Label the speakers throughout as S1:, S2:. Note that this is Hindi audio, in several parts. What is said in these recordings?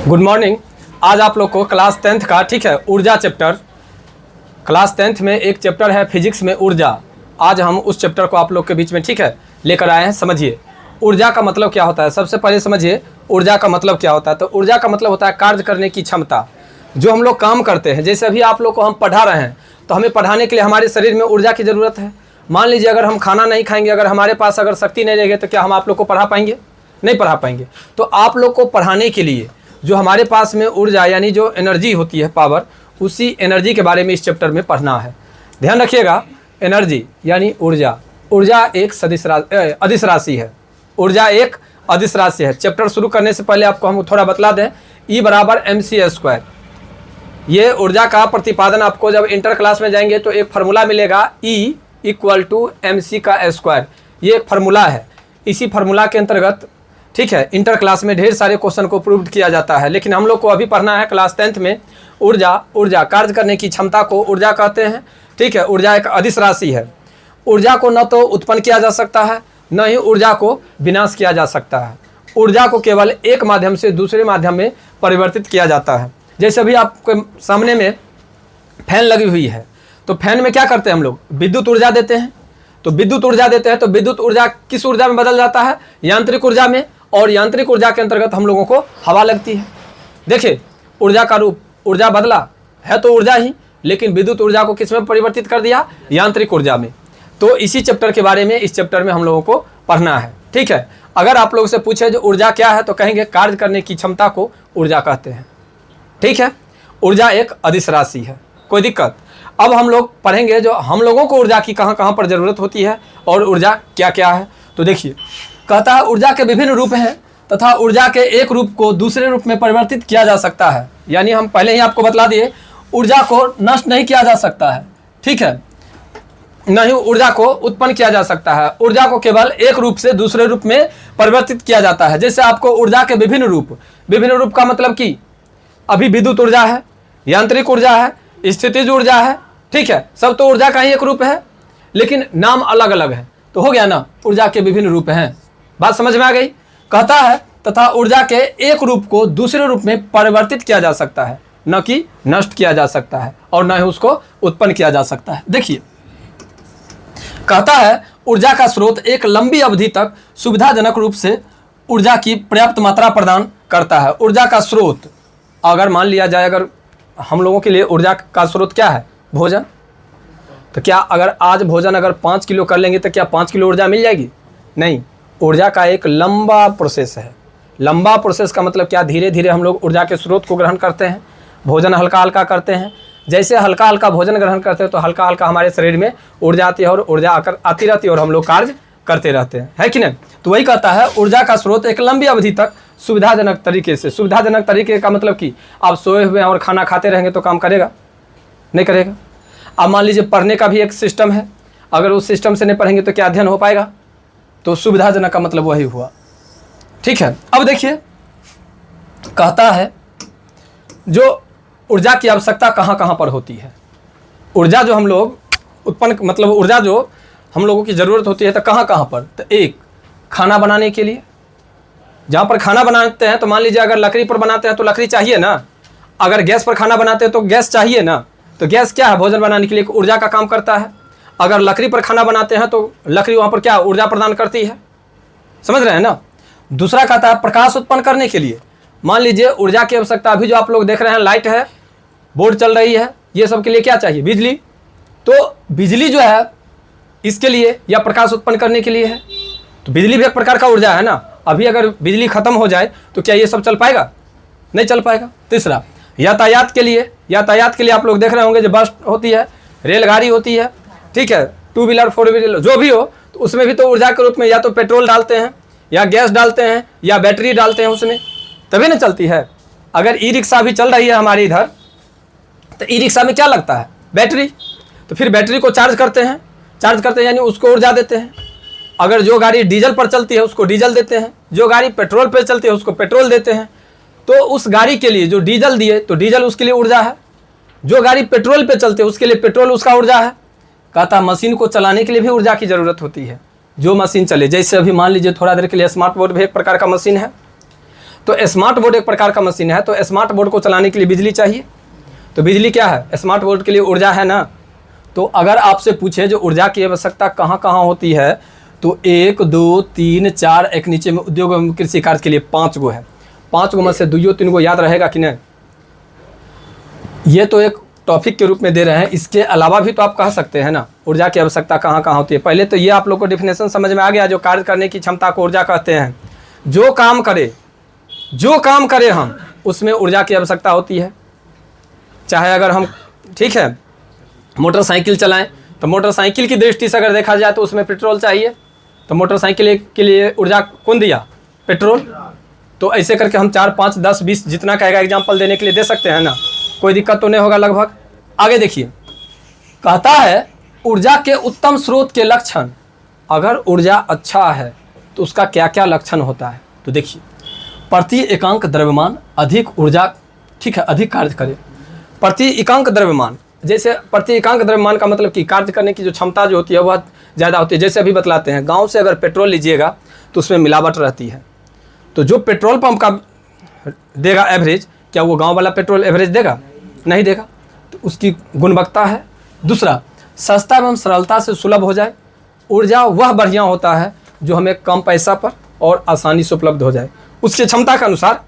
S1: Good morning. आज आप लोग को क्लास 10th का ठीक है ऊर्जा चैप्टर, क्लास 10th में एक चैप्टर है फिजिक्स में ऊर्जा। आज हम उस चैप्टर को आप लोग के बीच में ठीक है लेकर आए हैं। समझिए ऊर्जा का मतलब क्या होता है। सबसे पहले समझिए ऊर्जा का मतलब क्या होता है। तो ऊर्जा का मतलब होता है कार्य करने की क्षमता। जो हम लोग काम करते हैं, जैसे अभी आप लोग को हम पढ़ा रहे हैं तो हमें पढ़ाने के लिए हमारे शरीर में ऊर्जा की ज़रूरत है। मान लीजिए अगर हम खाना नहीं खाएंगे, अगर हमारे पास अगर शक्ति नहीं रहेगी तो क्या हम आप लोग को पढ़ा पाएंगे? नहीं पढ़ा पाएंगे। तो आप लोग को पढ़ाने के लिए जो हमारे पास में ऊर्जा यानी जो एनर्जी होती है, पावर, उसी एनर्जी के बारे में इस चैप्टर में पढ़ना है। ध्यान रखिएगा, एनर्जी यानी ऊर्जा। ऊर्जा एक अदिश राशि है। ऊर्जा एक अदिश राशि है। चैप्टर शुरू करने से पहले आपको हम थोड़ा बतला दें, E बराबर mc²। ये ऊर्जा का प्रतिपादन आपको जब इंटर क्लास में जाएंगे तो एक फार्मूला मिलेगा, E = mc²। ये एक फार्मूला है। इसी फार्मूला के अंतर्गत ठीक है इंटर क्लास में ढेर सारे क्वेश्चन को प्रूव किया जाता है। लेकिन हम लोग को अभी पढ़ना है क्लास 10th में ऊर्जा कार्य करने की क्षमता को ऊर्जा कहते हैं। ठीक है, ऊर्जा एक अदिश राशि है। ऊर्जा को न तो उत्पन्न किया जा सकता है, न ही ऊर्जा को विनाश किया जा सकता है। ऊर्जा को केवल एक माध्यम से दूसरे माध्यम में परिवर्तित किया जाता है। जैसे अभी आपके सामने में फैन लगी हुई है, तो फैन में क्या करते हैं हम लोग? विद्युत ऊर्जा देते हैं। तो विद्युत ऊर्जा देते हैं तो विद्युत ऊर्जा किस ऊर्जा में बदल जाता है? यांत्रिक ऊर्जा में। और यांत्रिक ऊर्जा के अंतर्गत हम लोगों को हवा लगती है। देखिए ऊर्जा का रूप, ऊर्जा बदला है तो ऊर्जा ही, लेकिन विद्युत ऊर्जा को किस में परिवर्तित कर दिया? यांत्रिक ऊर्जा में। तो इसी चैप्टर के बारे में इस चैप्टर में हम लोगों को पढ़ना है। ठीक है, अगर आप लोगों से पूछे जो ऊर्जा क्या है तो कहेंगे कार्य करने की क्षमता को ऊर्जा कहते हैं। ठीक है, ऊर्जा एक अदिश राशि है। कोई दिक्कत? अब हम लोग पढ़ेंगे जो हम लोगों को ऊर्जा की कहाँ कहाँ पर ज़रूरत होती है और ऊर्जा क्या क्या है। तो देखिए, कहता है ऊर्जा के विभिन्न रूप हैं तथा ऊर्जा के एक रूप को दूसरे रूप में परिवर्तित किया जा सकता है। यानी हम पहले ही आपको बतला दिए, ऊर्जा को नष्ट नहीं किया जा सकता है। ठीक है, न ही ऊर्जा को उत्पन्न किया जा सकता है। ऊर्जा को केवल एक रूप से दूसरे रूप में परिवर्तित किया जाता है। जैसे आपको ऊर्जा के विभिन्न रूप का मतलब कि अभी विद्युत ऊर्जा है, यांत्रिक ऊर्जा है, स्थितिज ऊर्जा है। ठीक है, सब तो ऊर्जा का ही एक रूप है, लेकिन नाम अलग अलग है। तो हो गया ना, ऊर्जा के विभिन्न रूप हैं। बात समझ में आ गई? कहता है तथा ऊर्जा के एक रूप को दूसरे रूप में परिवर्तित किया जा सकता है, न कि नष्ट किया जा सकता है और न ही उसको उत्पन्न किया जा सकता है। देखिए, कहता है ऊर्जा का स्रोत एक लंबी अवधि तक सुविधाजनक रूप से ऊर्जा की पर्याप्त मात्रा प्रदान करता है। ऊर्जा का स्रोत, अगर मान लिया जाए, अगर हम लोगों के लिए ऊर्जा का स्रोत क्या है? भोजन। तो क्या अगर आज भोजन अगर 5 किलो कर लेंगे तो क्या 5 किलो ऊर्जा मिल जाएगी? नहीं। ऊर्जा का एक लंबा प्रोसेस है। लंबा प्रोसेस का मतलब क्या? धीरे धीरे हम लोग ऊर्जा के स्रोत को ग्रहण करते हैं, भोजन हल्का हल्का करते हैं। जैसे हल्का हल्का भोजन ग्रहण करते हैं तो हल्का हल्का हमारे शरीर में ऊर्जा आती है और ऊर्जा आती रहती है और हम लोग कार्य करते रहते हैं, है कि नहीं? तो वही कहता है ऊर्जा का स्रोत एक लंबी अवधि तक सुविधाजनक तरीके से। सुविधाजनक तरीके का मतलब कि आप सोए हुए हैं और खाना खाते रहेंगे तो काम करेगा? नहीं करेगा। अब मान लीजिए पढ़ने का भी एक सिस्टम है, अगर उस सिस्टम से नहीं पढ़ेंगे तो क्या अध्ययन हो पाएगा? तो सुविधाजनक का मतलब वही हुआ। ठीक है, अब देखिए, कहता है जो ऊर्जा की आवश्यकता कहाँ कहाँ पर होती है। ऊर्जा जो हम लोग उत्पन्न, मतलब ऊर्जा जो हम लोगों की ज़रूरत होती है तो कहाँ कहाँ पर? तो एक, खाना बनाने के लिए। जहाँ पर खाना बनाते हैं तो मान लीजिए अगर लकड़ी पर बनाते हैं तो लकड़ी चाहिए ना, अगर गैस पर खाना बनाते हैं तो गैस चाहिए ना। तो गैस क्या है? भोजन बनाने के लिए ऊर्जा का काम करता है। अगर लकड़ी पर खाना बनाते हैं तो लकड़ी वहाँ पर क्या ऊर्जा प्रदान करती है? समझ रहे हैं ना। दूसरा कहता है प्रकाश उत्पन्न करने के लिए। मान लीजिए ऊर्जा की आवश्यकता, अभी जो आप लोग देख रहे हैं लाइट है, बोर्ड चल रही है, ये सब के लिए क्या चाहिए? बिजली। तो बिजली जो है इसके लिए या प्रकाश उत्पन्न करने के लिए है। तो बिजली भी एक प्रकार का ऊर्जा है ना। अभी अगर बिजली खत्म हो जाए तो क्या ये सब चल पाएगा? नहीं चल पाएगा। तीसरा, यातायात के लिए। यातायात के लिए आप लोग देख रहे होंगे जो बस होती है, रेलगाड़ी होती है, ठीक है, 2 व्हीलर 4 व्हीलर जो भी हो, तो उसमें भी तो ऊर्जा के रूप में या तो पेट्रोल डालते हैं या गैस डालते हैं या बैटरी डालते हैं उसमें, तभी ना चलती है। अगर ई रिक्शा भी चल रही है हमारे इधर, तो ई रिक्शा में क्या लगता है? बैटरी। तो फिर बैटरी को चार्ज करते हैं यानी उसको ऊर्जा देते हैं। अगर जो गाड़ी डीजल पर चलती है उसको डीजल देते हैं, जो गाड़ी पेट्रोल पर चलती है उसको पेट्रोल देते हैं। तो उस गाड़ी के लिए जो डीजल दिए तो डीजल उसके लिए ऊर्जा है, जो गाड़ी पेट्रोल पे चलते है उसके लिए पेट्रोल उसका ऊर्जा है। कहता मशीन को चलाने के लिए भी ऊर्जा की ज़रूरत होती है। जो मशीन चले, जैसे अभी मान लीजिए थोड़ा देर के लिए स्मार्ट बोर्ड भी एक प्रकार का मशीन है। तो स्मार्ट बोर्ड एक प्रकार का मशीन है, तो स्मार्ट बोर्ड को चलाने के लिए बिजली चाहिए। तो बिजली क्या है? स्मार्ट बोर्ड के लिए ऊर्जा है ना। तो अगर आपसे पूछे जो ऊर्जा की आवश्यकता कहाँ कहाँ होती है, तो 1 2 3 4, एक नीचे में उद्योग एवं कृषि कार्य के लिए 5 गो है। 5 गो में से 2 3 गो याद रहेगा कि नहीं? ये तो एक टॉपिक के रूप में दे रहे हैं, इसके अलावा भी तो आप कह सकते हैं ना ऊर्जा की आवश्यकता कहाँ कहाँ होती है। पहले तो ये आप लोग को डिफिनेशन समझ में आ गया, जो कार्य करने की क्षमता को ऊर्जा कहते हैं। जो काम करे हम, उसमें ऊर्जा की आवश्यकता होती है। चाहे अगर हम, ठीक है, मोटरसाइकिल चलाएं, तो मोटरसाइकिल की दृष्टि से अगर देखा जाए तो उसमें पेट्रोल चाहिए। तो मोटरसाइकिल के लिए ऊर्जा कौन दिया? पेट्रोल। तो ऐसे करके हम 4 5 10 20 जितना कहेगा एग्जाम्पल देने के लिए दे सकते हैं ना, कोई दिक्कत तो नहीं होगा लगभग। आगे देखिए, कहता है ऊर्जा के उत्तम स्रोत के लक्षण। अगर ऊर्जा अच्छा है तो उसका क्या क्या लक्षण होता है? तो देखिए, प्रति एकांक द्रव्यमान अधिक ऊर्जा, ठीक है, अधिक कार्य करे। प्रति एकांक द्रव्यमान, जैसे प्रति एकांक द्रव्यमान का मतलब कि कार्य करने की जो क्षमता जो होती है वह ज़्यादा होती है। जैसे अभी बतलाते हैं, गांव से अगर पेट्रोल लीजिएगा तो उसमें मिलावट रहती है। तो जो पेट्रोल पंप का देगा एवरेज, क्या वो गांव वाला पेट्रोल एवरेज देगा? नहीं देगा। तो उसकी गुणवत्ता है। दूसरा, सस्ता एवं सरलता से सुलभ हो जाए। ऊर्जा वह बढ़िया होता है जो हमें कम पैसा पर और आसानी से उपलब्ध हो जाए उसकी क्षमता के अनुसार।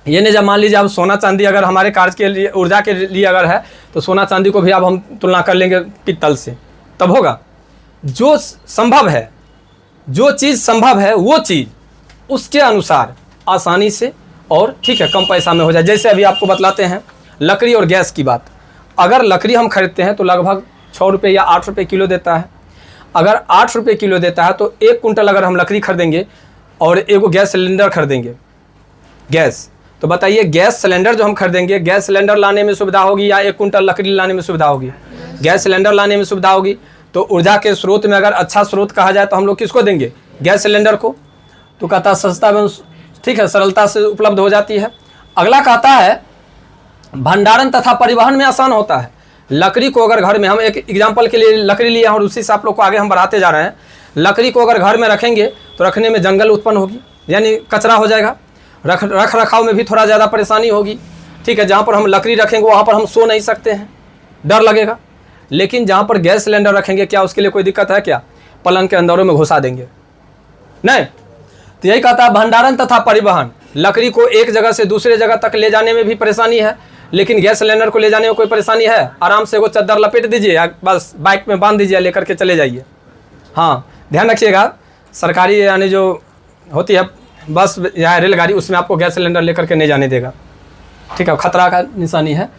S1: ये नहीं जब मान लीजिए अब सोना चांदी अगर हमारे कार्य के लिए ऊर्जा के लिए अगर है, तो सोना चांदी को भी अब हम तुलना कर लेंगे पित्तल से, तब होगा। जो संभव है, जो चीज़ संभव है वो चीज़ उसके अनुसार आसानी से और, ठीक है, कम पैसा में हो जाए। जैसे अभी आपको बतलाते हैं लकड़ी और गैस की बात। अगर लकड़ी हम खरीदते हैं तो लगभग 6 रुपये या 8 रुपये किलो देता है। अगर 8 रुपये किलो देता है तो 1 कुंटल अगर हम लकड़ी खरीदेंगे और एगो गैस सिलेंडर खरीदेंगे, गैस, तो बताइए गैस सिलेंडर जो हम खरीदेंगे, गैस सिलेंडर लाने में सुविधा होगी या 1 कुंटल लकड़ी लाने में सुविधा होगी? गैस सिलेंडर लाने में सुविधा होगी। तो ऊर्जा के स्रोत में अगर अच्छा स्रोत कहा जाए तो हम लोग किसको देंगे? गैस सिलेंडर को। तो कहता है सस्ता एवं, ठीक है, सरलता से उपलब्ध हो जाती है। अगला कहता है भंडारण तथा परिवहन में आसान होता है। लकड़ी को अगर घर में, हम एक एग्जाम्पल के लिए लकड़ी लिए और उसी से आप लोग को आगे हम बढ़ाते जा रहे हैं। लकड़ी को अगर घर में रखेंगे तो रखने में जंगल उत्पन्न होगी, यानी कचरा हो जाएगा। रख रखाव में भी थोड़ा ज़्यादा परेशानी होगी, ठीक है। जहाँ पर हम लकड़ी रखेंगे वहाँ पर हम सो नहीं सकते हैं, डर लगेगा। लेकिन जहाँ पर गैस सिलेंडर रखेंगे, क्या उसके लिए कोई दिक्कत है? क्या पलंग के अंदरों में घुसा देंगे? नहीं। तो यही कहता है भंडारण तथा परिवहन। लकड़ी को एक जगह से दूसरे जगह तक ले जाने में भी परेशानी है, लेकिन गैस सिलेंडर को ले जाने में कोई परेशानी है? आराम से वो चद्दर लपेट दीजिए, बस बाइक में बांध दीजिए, लेकर के चले जाइए। हाँ, ध्यान रखिएगा, सरकारी यानी जो होती है बस या रेलगाड़ी, उसमें आपको गैस सिलेंडर लेकर के नहीं जाने देगा, ठीक है, खतरा का निशानी है।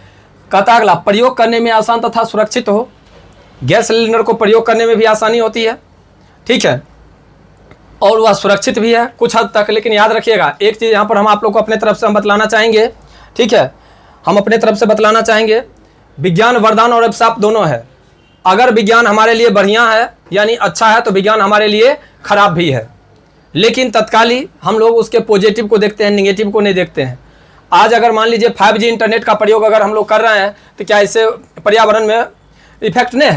S1: कहता अगला, प्रयोग करने में आसान तथा सुरक्षित हो। गैस सिलेंडर को प्रयोग करने में भी आसानी होती है, ठीक है, और वह सुरक्षित भी है कुछ हद तक। लेकिन याद रखिएगा एक चीज़ यहाँ पर हम आप लोग को अपने तरफ से हम बतलाना चाहेंगे, ठीक है, हम अपने तरफ से बतलाना चाहेंगे, विज्ञान वरदान और अभिशाप दोनों है। अगर विज्ञान हमारे लिए बढ़िया है यानी अच्छा है, तो विज्ञान हमारे लिए खराब भी है। लेकिन तत्काली हम लोग उसके पॉजिटिव को देखते हैं, निगेटिव को नहीं देखते हैं। आज अगर मान लीजिए 5G इंटरनेट का प्रयोग अगर हम लोग कर रहे हैं, तो क्या इससे पर्यावरण में इफेक्ट नहीं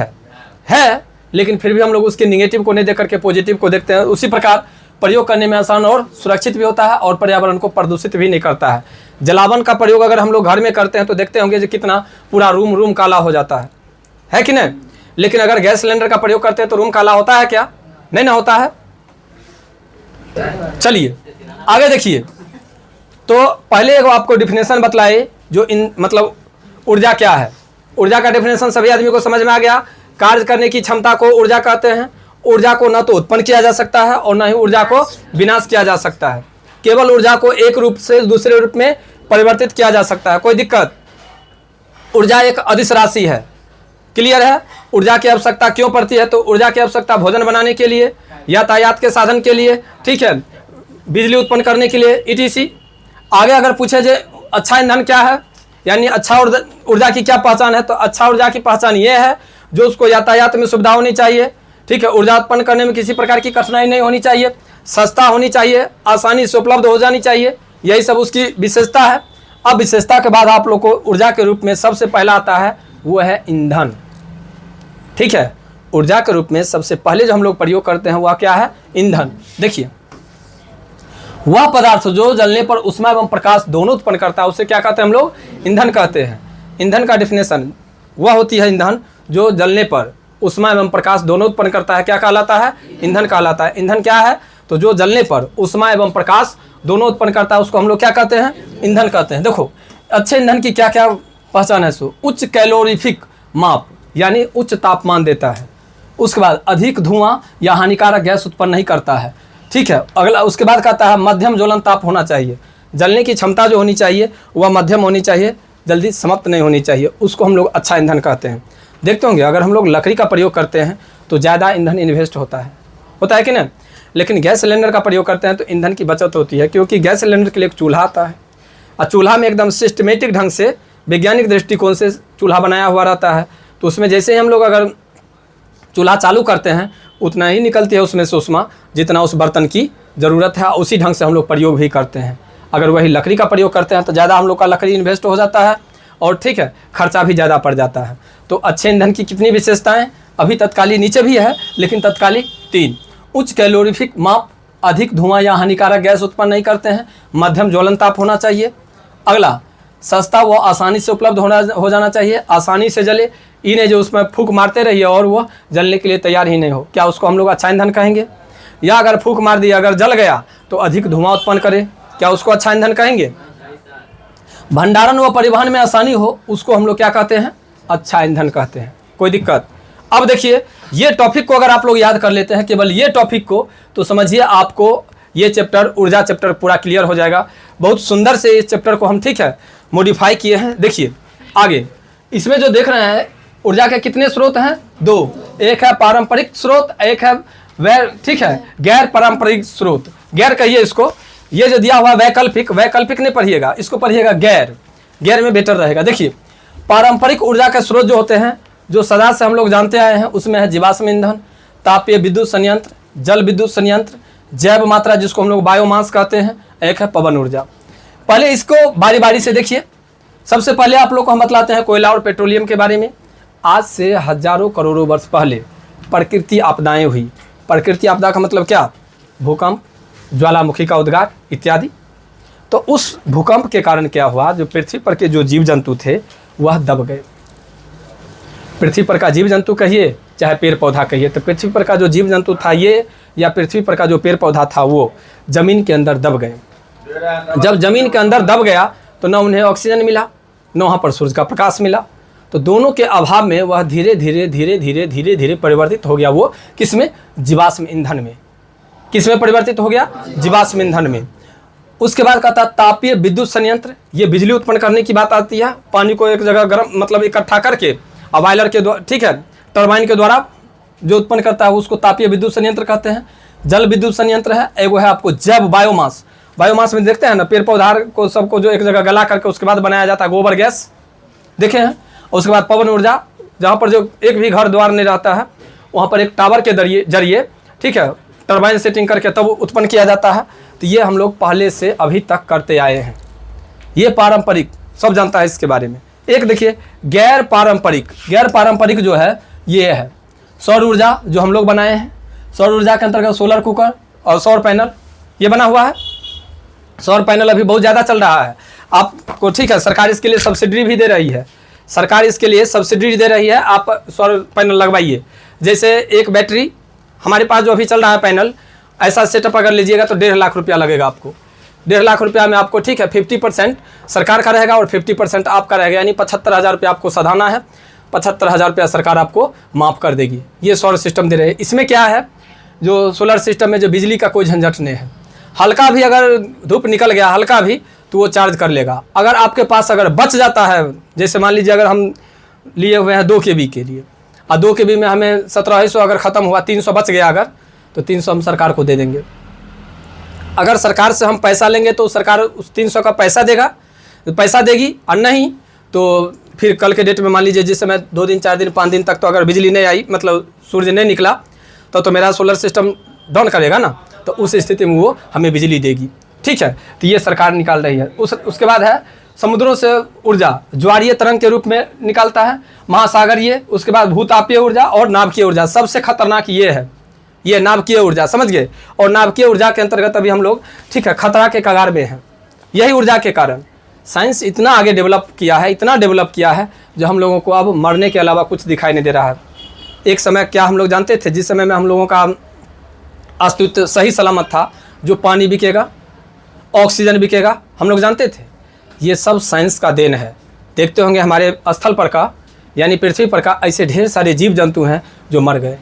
S1: है, लेकिन फिर भी हम लोग उसके निगेटिव को नहीं देख करके पॉजिटिव को देखते हैं। उसी प्रकार प्रयोग करने में आसान और सुरक्षित भी होता है और पर्यावरण को प्रदूषित भी नहीं करता है। जलावन का प्रयोग अगर हम लोग घर में करते हैं तो देखते होंगे जो कितना पूरा रूम काला हो जाता है कि नहीं? लेकिन अगर गैस सिलेंडर का प्रयोग करते हैं तो रूम काला होता है क्या? नहीं ना होता है। चलिए आगे देखिए, तो पहले एक आपको डिफिनेशन बतलाए जो मतलब ऊर्जा क्या है। ऊर्जा का डिफिनेशन सभी आदमी को समझ में आ गया। कार्य करने की क्षमता को ऊर्जा कहते हैं। ऊर्जा को न तो उत्पन्न किया जा सकता है और न ही ऊर्जा को विनाश किया जा सकता है। केवल ऊर्जा को एक रूप से दूसरे रूप में परिवर्तित किया जा सकता है। कोई दिक्कत? ऊर्जा एक अदिश राशि है। क्लियर है? ऊर्जा की आवश्यकता क्यों पड़ती है? तो ऊर्जा की आवश्यकता भोजन बनाने के लिए, यातायात के साधन के लिए, ठीक है, बिजली उत्पन्न करने के लिए, etc। आगे अगर पूछे जे अच्छा ईंधन क्या है, यानी अच्छा ऊर्जा की क्या पहचान है, तो अच्छा ऊर्जा की पहचान ये है जो उसको यातायात में सुविधा होनी चाहिए, ठीक है, ऊर्जा उत्पन्न करने में किसी प्रकार की कठिनाई नहीं होनी चाहिए, सस्ता होनी चाहिए, आसानी से उपलब्ध हो जानी चाहिए, यही सब उसकी विशेषता है। अब विशेषता के बाद आप लोग को ऊर्जा के रूप में सबसे पहला आता है वो है ईंधन, ठीक है। ऊर्जा के रूप में सबसे पहले जो हम लोग प्रयोग करते हैं वह क्या है? ईंधन। देखिए वह पदार्थ जो जलने पर ऊष्मा एवं प्रकाश दोनों उत्पन्न करता है उसे क्या कहते हैं हम लोग? ईंधन कहते हैं। ईंधन का डिफिनेशन वह होती है ईंधन जो जलने पर ऊष्मा एवं प्रकाश दोनों उत्पन्न करता है, क्या कहलाता है? ईंधन कहलाता है। ईंधन क्या है? तो जो जलने पर ऊष्मा एवं प्रकाश दोनों उत्पन्न करता है उसको हम लोग क्या कहते हैं? ईंधन कहते हैं। देखो अच्छे ईंधन की क्या क्या पहचान है? सो उच्च कैलोरीफिक माप यानी उच्च तापमान देता है। उसके बाद अधिक धुआं या हानिकारक गैस उत्पन्न नहीं करता है, ठीक है। अगला उसके बाद कहता है मध्यम ज्वलन ताप होना चाहिए। जलने की क्षमता जो होनी चाहिए वह मध्यम होनी चाहिए, जल्दी समाप्त नहीं होनी चाहिए, उसको हम लोग अच्छा ईंधन कहते हैं। देखते होंगे अगर हम लोग लकड़ी का प्रयोग करते हैं तो ज़्यादा ईंधन इन्वेस्ट होता है कि नहीं? लेकिन गैस सिलेंडर का प्रयोग करते हैं तो ईंधन की बचत होती है, क्योंकि गैस सिलेंडर के लिए एक चूल्हा आता है और चूल्हा में एकदम सिस्टमेटिक ढंग से वैज्ञानिक दृष्टिकोण से चूल्हा बनाया हुआ रहता है। तो उसमें जैसे ही हम लोग अगर चूल्हा चालू करते हैं उतना ही निकलती है उसमें से ऊष्मा जितना उस बर्तन की ज़रूरत है, उसी ढंग से हम लोग प्रयोग भी करते हैं। अगर वही लकड़ी का प्रयोग करते हैं तो ज़्यादा हम लोग का लकड़ी इन्वेस्ट हो जाता है और ठीक है खर्चा भी ज़्यादा पड़ जाता है। तो अच्छे ईंधन की कितनी विशेषताएं? अभी तत्कालीन नीचे भी है लेकिन तत्कालीन 3। उच्च कैलोरीफिक माप, अधिक धुआं या हानिकारक गैस उत्पन्न नहीं करते हैं, मध्यम ज्वलन ताप होना चाहिए। अगला सस्ता व आसानी से उपलब्ध हो जाना चाहिए, आसानी से जले, ये नहीं जो उसमें फूंक मारते रहिए और वह जलने के लिए तैयार ही नहीं हो, क्या उसको हम लोग अच्छा ईंधन कहेंगे? या अगर फूंक मार दिया अगर जल गया तो अधिक धुआं उत्पन्न करे, क्या उसको अच्छा ईंधन कहेंगे? भंडारण व परिवहन में आसानी हो, उसको हम लोग क्या कहते हैं? अच्छा ईंधन कहते हैं। कोई दिक्कत? अब देखिए ये टॉपिक को अगर आप लोग याद कर लेते हैं, केवल ये टॉपिक को, तो समझिए आपको ये चैप्टर ऊर्जा चैप्टर पूरा क्लियर हो जाएगा। बहुत सुंदर से इस चैप्टर को हम ठीक है मॉडिफाई किए हैं। देखिए आगे इसमें जो देख रहे हैं ऊर्जा के कितने स्रोत हैं? 2। एक है पारंपरिक स्रोत, एक है ठीक है गैर पारंपरिक स्रोत। गैर कहिए इसको, ये जो दिया हुआ वैकल्पिक, वैकल्पिक नहीं पढ़िएगा, इसको पढ़िएगा गैर, गैर में बेटर रहेगा। देखिए पारंपरिक ऊर्जा के स्रोत जो होते हैं जो सदा से हम लोग जानते आए हैं उसमें है जीवाश्म ईंधन, तापीय विद्युत संयंत्र, जल विद्युत संयंत्र, जैव मात्रा जिसको हम लोग बायोमास कहते हैं, एक है पवन ऊर्जा। पहले इसको बारी बारी से देखिए। सबसे पहले आप लोग को हम बतलाते हैं कोयला और पेट्रोलियम के बारे में। आज से हजारों करोड़ों वर्ष पहले प्रकृति आपदाएं हुई। प्रकृति आपदा का मतलब क्या? भूकंप, ज्वालामुखी का उद्गार इत्यादि। तो उस भूकंप के कारण क्या हुआ, जो पृथ्वी पर के जो जीव जंतु थे वह दब गए। पृथ्वी पर का जीव जंतु कहिए चाहे पेड़ पौधा कहिए, तो पृथ्वी पर का जो जीव जंतु था ये, या पृथ्वी पर का जो पेड़ पौधा था वो जमीन के अंदर दब गए। जब जमीन के अंदर दब गया तो न उन्हें ऑक्सीजन मिला, न वहाँ पर सूर्य का प्रकाश मिला। तो दोनों के अभाव में वह धीरे धीरे धीरे धीरे धीरे धीरे परिवर्तित हो गया। वो किसमें? जीवाश्म ईंधन में। किसमें परिवर्तित हो गया? जीवाश्म ईंधन में। उसके बाद कहता तापीय विद्युत संयंत्र, ये बिजली उत्पन्न करने की बात आती है। पानी को एक जगह गर्म मतलब इकट्ठा करके बॉयलर के द्वारा ठीक है टरबाइन के द्वारा जो उत्पन्न करता है उसको तापीय विद्युत संयंत्र कहते हैं। जल विद्युत संयंत्र है, एगो है आपको जैव बायोमास। बायोमास में देखते हैं ना पेड़ पौधा को सबको जो एक जगह गला करके उसके बाद बनाया जाता है गोबर गैस, देखे हैं। उसके बाद पवन ऊर्जा, जहाँ पर जो एक भी घर द्वार नहीं रहता है वहाँ पर एक टावर के जरिए ठीक है टरबाइन सेटिंग करके तब उत्पन्न किया जाता है। तो ये हम लोग पहले से अभी तक करते आए हैं। ये पारंपरिक सब जानता है इसके बारे में। एक देखिए गैर पारंपरिक, गैर पारंपरिक जो है ये है सौर ऊर्जा जो हम लोग बनाए हैं। सौर ऊर्जा के अंतर्गत सोलर कुकर और सौर पैनल ये बना हुआ है। सौर पैनल अभी बहुत ज़्यादा चल रहा है आपको, ठीक है। सरकार इसके लिए सब्सिडी भी दे रही है, सरकार इसके लिए सब्सिडी दे रही है। आप सौर पैनल लगवाइए। जैसे एक बैटरी हमारे पास जो अभी चल रहा है पैनल, ऐसा सेटअप अगर लीजिएगा तो 1.5 लाख रुपया लगेगा आपको। 1.5 लाख रुपया में आपको ठीक है 50% सरकार का रहेगा और 50% आपका रहेगा, यानी 75,000 रुपया आपको सधाना है। 75,000 रुपया सरकार आपको माफ़ कर देगी। ये सौर सिस्टम दे रहे हैं। इसमें क्या है, जो सोलर सिस्टम में जो बिजली का कोई झंझट नहीं है। हल्का भी अगर धूप निकल गया हल्का भी तो वो चार्ज कर लेगा। अगर आपके पास अगर बच जाता है, जैसे मान लीजिए अगर हम लिए हुए हैं 2 KB के लिए और 2 KB में हमें 1700 अगर ख़त्म हुआ, 300 बच गया अगर, तो 300 हम सरकार को दे देंगे। अगर सरकार से हम पैसा लेंगे तो सरकार उस 300 का पैसा देगी, और नहीं तो फिर कल के डेट में मान लीजिए जिस समय 2 दिन 4 दिन 5 दिन तक तो अगर बिजली नहीं आई, मतलब सूर्य नहीं निकला, तो मेरा सोलर सिस्टम डाउन करेगा ना, तो उस स्थिति में वो हमें बिजली देगी, ठीक है। तो ये सरकार निकाल रही है। उसके बाद है समुद्रों से ऊर्जा, ज्वारीय तरंग के रूप में निकालता है, महासागरीय, उसके बाद भूतापीय ऊर्जा और नाभिकीय ऊर्जा। सबसे खतरनाक ये है, ये नाभिकीय ऊर्जा, समझ गए। और नाभिकीय ऊर्जा के अंतर्गत अभी हम लोग ठीक है खतरा के कगार में हैं। यही ऊर्जा के कारण साइंस इतना आगे डेवलप किया है, इतना डेवलप किया है, जो हम लोगों को अब मरने के अलावा कुछ दिखाई नहीं दे रहा है। एक समय क्या हम लोग जानते थे, जिस समय में हम लोगों का अस्तित्व सही सलामत था, जो पानी बिकेगा, ऑक्सीजन बिकेगा, हम लोग जानते थे। ये सब साइंस का देन है। देखते होंगे हमारे स्थल पर का यानी पृथ्वी पर का ऐसे ढेर सारे जीव जंतु हैं जो मर गए,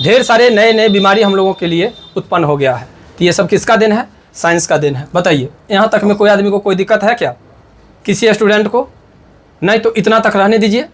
S1: ढेर सारे नए नए बीमारी हम लोगों के लिए उत्पन्न हो गया है। तो ये सब किसका देन है? साइंस का देन है। बताइए, यहाँ तक में कोई आदमी को कोई दिक्कत है क्या? किसी स्टूडेंट को? नहीं तो इतना तक रहने दीजिए।